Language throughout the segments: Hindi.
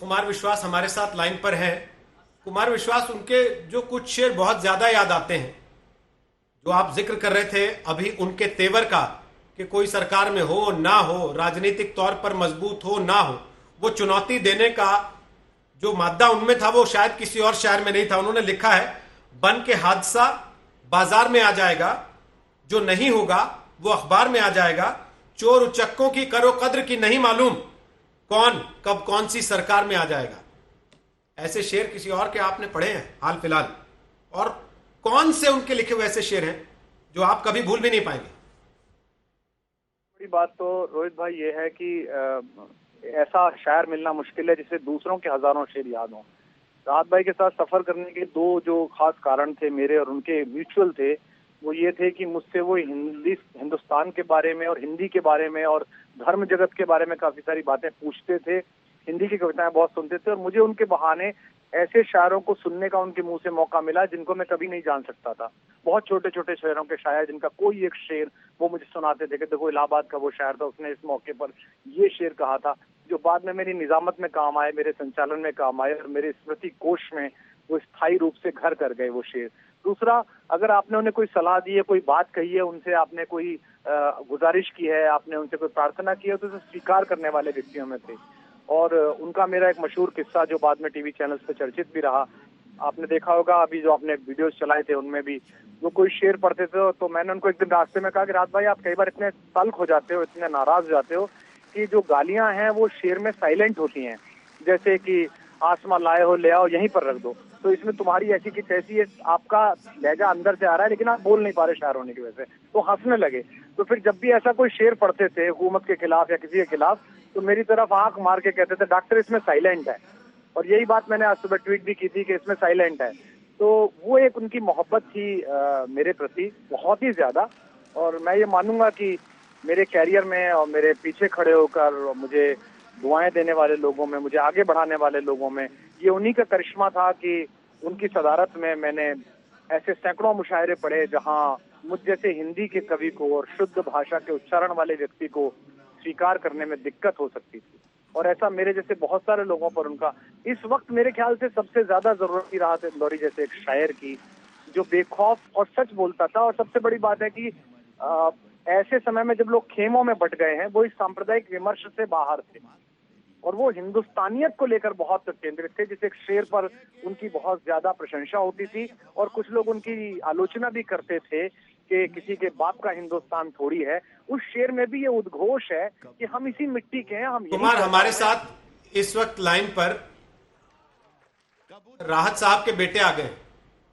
कुमार विश्वास हमारे साथ लाइन पर हैं। कुमार विश्वास, उनके जो कुछ शेर बहुत ज्यादा याद आते हैं, जो आप जिक्र कर रहे थे अभी उनके तेवर का, कि कोई सरकार में हो ना हो, राजनीतिक तौर पर मजबूत हो ना हो, वो चुनौती देने का जो मादा उनमें था वो शायद किसी और शायर में नहीं था। उन्होंने लिखा है, बन के हादसा बाजार में आ जाएगा, जो नहीं होगा वो अखबार में आ जाएगा, चोर उचक्कों की करो कद्र की नहीं मालूम, कौन कब कौन सी सरकार में आ जाएगा। ऐसे शेर किसी और के आपने पढ़े हैं हाल फिलहाल? और कौन से उनके लिखे हुए ऐसे शेर हैं जो आप कभी भूल भी नहीं पाएंगे? बड़ी बात तो रोहित भाई ये है कि ऐसा शायर मिलना मुश्किल है जिसे दूसरों के हजारों शेर याद हों। राहत भाई के साथ सफर करने के दो जो खास कारण थे मेरे और उनके, म्यूचुअल थे। वो ये थे कि मुझसे वो हिंदुस्तान के बारे में और हिंदी के बारे में और धर्म जगत के बारे में काफी सारी बातें पूछते थे। हिंदी की कविताएं बहुत सुनते थे और मुझे उनके बहाने ऐसे शायरों को सुनने का उनके मुंह से मौका मिला जिनको मैं कभी नहीं जान सकता था। बहुत छोटे छोटे शहरों के शायर जिनका कोई एक शेर वो मुझे सुनाते थे कि देखो इलाहाबाद का वो शायर था, उसने इस मौके पर ये शेर कहा था, जो बाद में मेरी निजामत में काम आए, मेरे संचालन में काम आए और मेरे स्मृति कोश में वो स्थायी रूप से घर कर गए वो शेर। दूसरा, अगर आपने उन्हें कोई सलाह दी है, कोई बात कही है, उनसे आपने कोई गुजारिश की है, आपने उनसे कोई प्रार्थना की है, तो उसे स्वीकार करने वाले व्यक्तियों में थे। और उनका मेरा एक मशहूर किस्सा जो बाद में टीवी चैनल्स पे चर्चित भी रहा, आपने देखा होगा अभी जो आपने वीडियोस चलाए थे उनमें भी वो कोई शेर पढ़ते थे तो मैंने उनको एक दिन रास्ते में कहा कि रात भाई आप कई बार इतने तल्ख हो जाते हो, इतने नाराज हो जाते हो कि जो गालियां हैं वो शेर में साइलेंट होती हैं, जैसे कि आसमां लाए हो ले आओ यहीं पर रख दो। तो इसमें तुम्हारी ऐसी की तैसी है, आपका लहजा अंदर से आ रहा है लेकिन आप बोल नहीं पा रहे शायर होने की वजह से। तो हंसने लगे। तो फिर जब भी ऐसा कोई शेर पढ़ते थे हुकूमत के खिलाफ या किसी के खिलाफ, तो मेरी तरफ आंख मार के कहते थे डॉक्टर इसमें साइलेंट है। और यही बात मैंने आज सुबह ट्वीट भी की थी कि इसमें साइलेंट है। तो वो एक उनकी मोहब्बत थी मेरे प्रति बहुत ही ज्यादा। और मैं ये मानूंगा कि मेरे कैरियर में और मेरे पीछे खड़े होकर मुझे दुआएं देने वाले लोगों में, मुझे आगे बढ़ाने वाले लोगों में, ये उन्हीं का करिश्मा था कि उनकी सदारत में मैंने ऐसे सैकड़ों मुशायरे पढ़े जहां मुझ जैसे हिंदी के कवि को और शुद्ध भाषा के उच्चारण वाले व्यक्ति को स्वीकार करने में दिक्कत हो सकती थी। और ऐसा मेरे जैसे बहुत सारे लोगों पर उनका इस वक्त मेरे ख्याल से सबसे ज्यादा जरूरत की राहत इंदौरी जैसे एक शायर की, जो बेखौफ और सच बोलता था। और सबसे बड़ी बात है कि ऐसे समय में जब लोग खेमों में बट गए हैं, वो इस सांप्रदायिक विमर्श से बाहर थे और वो हिंदुस्तानियत को लेकर बहुत केंद्रित थे। जिस एक शेर पर उनकी बहुत ज्यादा प्रशंसा होती थी और कुछ लोग उनकी आलोचना भी करते थे कि किसी के बाप का हिंदुस्तान थोड़ी है। उस शेर में भी ये उद्घोष है कि हम इसी मिट्टी के हैं, हम यही कुमार, पैदा हमारे हुए हैं। साथ इस वक्त लाइन पर राहत साहब के बेटे आ गए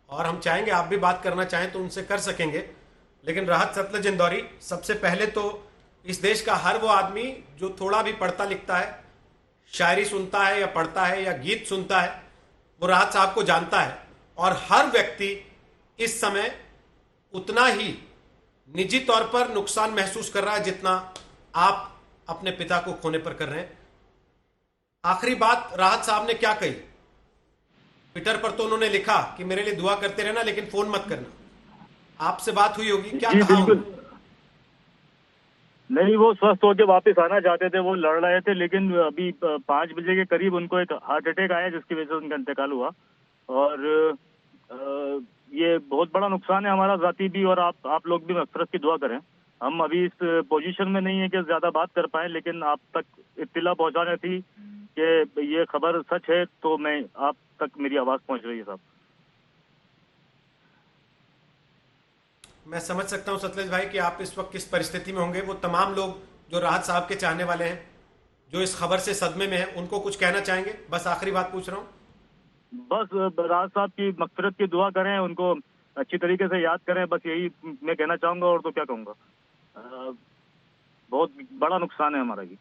और हम चाहेंगे आप भी बात करना चाहें तो उनसे कर सकेंगे। लेकिन राहत सतलज इंदौरी, सबसे पहले तो इस देश का हर वो आदमी जो थोड़ा भी पढ़ता लिखता है, शायरी सुनता है या पढ़ता है या गीत सुनता है, वो राहत साहब को जानता है। और हर व्यक्ति इस समय उतना ही निजी तौर पर नुकसान महसूस कर रहा है जितना आप अपने पिता को खोने पर कर रहे हैं। आखिरी बात राहत साहब ने क्या कही? ट्विटर पर तो उन्होंने लिखा कि मेरे लिए दुआ करते रहना लेकिन फोन मत करना। आपसे बात हुई होगी, क्या जी कहा बिल्कुल उन्होंने? नहीं, वो स्वस्थ होकर वापस आना चाहते थे, वो लड़ रहे थे, लेकिन अभी 5 बजे के करीब उनको एक हार्ट अटैक आया जिसकी वजह से उनका इंतकाल हुआ। और ये बहुत बड़ा नुकसान है हमारा जाती भी, और आप लोग भी मगफिरत की दुआ करें। हम अभी इस पोजीशन में नहीं है कि ज्यादा बात कर पाए, लेकिन आप तक इत्तिला पहुंचानी थी कि ये खबर सच है, तो मैं आप तक मेरी आवाज पहुंच रही है साहब। मैं समझ सकता हूं सतलज भाई कि आप इस वक्त किस परिस्थिति में होंगे। वो तमाम लोग जो राहत साहब के चाहने वाले हैं, जो इस खबर से सदमे में हैं, उनको कुछ कहना चाहेंगे? बस आखिरी बात पूछ रहा हूं। बस राज साहब की मगफिरत की दुआ करें, उनको अच्छी तरीके से याद करें, बस यही मैं कहना चाहूंगा, और तो क्या कहूंगा। बहुत बड़ा नुकसान है हमारा ये।